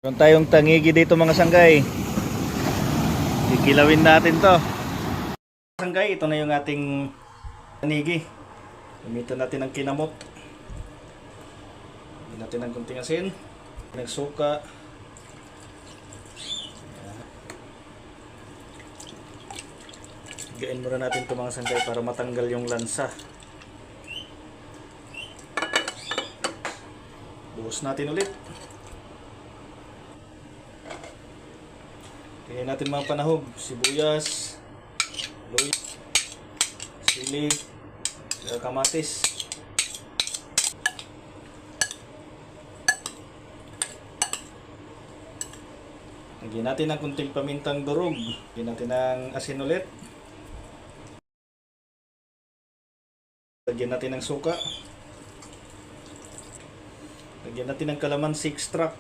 Meron tayong tangigi dito mga sanggay. Kikilawin natin to. Sanggay, ito na yung ating tangigi. Gamitan natin ng kinamot. Gamitan natin ng kunting asin, ng suka. Higain muna natin ito mga sanggay para matanggal yung lansa. Buhos natin ulit. Tingnan natin mga panahog, sibuyas, luya, sili, kamatis. Lagyan natin ng kunting pamintang durog. Lagyan natin ng asin ulit. Lagyan natin ng suka. Lagyan natin ng calamansi extract.